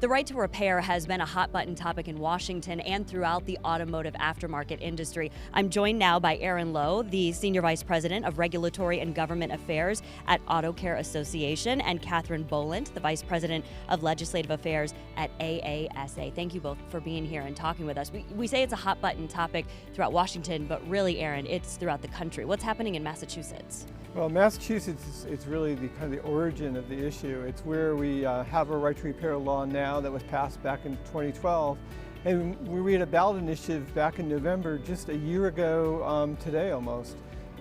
The right to repair has been a hot button topic in Washington and throughout the automotive aftermarket industry. I'm joined now by Aaron Lowe, the Senior Vice President of Regulatory and Government Affairs at Auto Care Association, and Catherine Boland, the Vice President of Legislative Affairs at AASA. Thank you both for being here and talking with us. We say it's a hot button topic throughout Washington, but really, Aaron, it's throughout the country. What's happening in Massachusetts? Well, Massachusetts is really the kind of the origin of the issue. It's where we have a right to repair law now that was passed back in 2012. And we had a ballot initiative back in November, just a year ago today almost,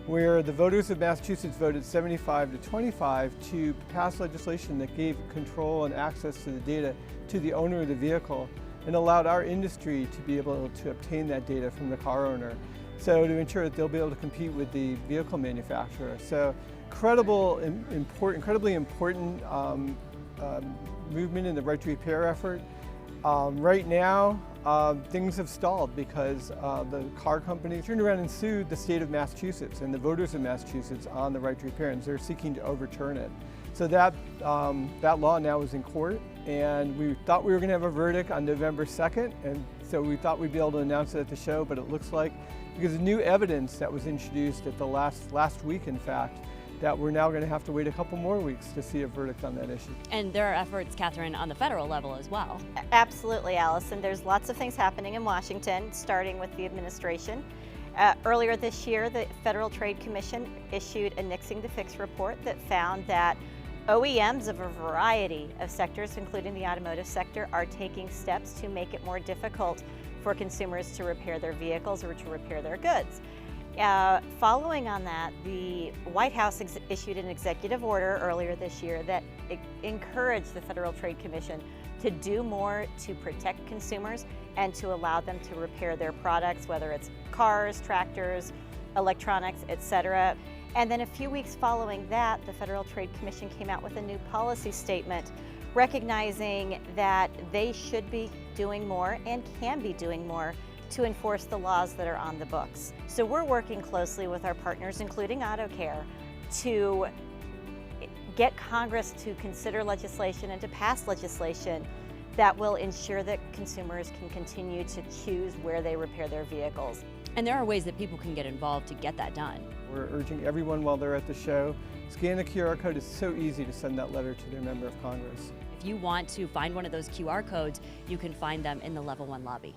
where the voters of Massachusetts voted 75 to 25 to pass legislation that gave control and access to the data to the owner of the vehicle and allowed our industry to be able to obtain that data from the car owner. So to ensure that they'll be able to compete with the vehicle manufacturer. So incredibly important movement in the right to repair effort. Right now, things have stalled because the car companies turned around and sued the state of Massachusetts and the voters of Massachusetts on the right to repair, and they're seeking to overturn it. So that law now is in court, and we thought we were going to have a verdict on November 2nd, and so we thought we'd be able to announce it at the show, but it looks like, because of new evidence that was introduced at the last week, in fact, that we're now going to have to wait a couple more weeks to see a verdict on that issue. And there are efforts, Catherine, on the federal level as well. Absolutely, Allison. There's lots of things happening in Washington, starting with the administration. Earlier this year, the Federal Trade Commission issued a Nixing to Fix report that found that OEMs of a variety of sectors, including the automotive sector, are taking steps to make it more difficult for consumers to repair their vehicles or to repair their goods. Following on that, the White House issued an executive order earlier this year that encouraged the Federal Trade Commission to do more to protect consumers and to allow them to repair their products, whether it's cars, tractors, electronics, etc. And then a few weeks following that, the Federal Trade Commission came out with a new policy statement recognizing that they should be doing more and can be doing more to enforce the laws that are on the books. So we're working closely with our partners, including Auto Care, to get Congress to consider legislation and to pass legislation that will ensure that consumers can continue to choose where they repair their vehicles. And there are ways that people can get involved to get that done. We're urging everyone while they're at the show, scan the QR code. It's so easy to send that letter to their member of Congress. If you want to find one of those QR codes, you can find them in the Level 1 lobby.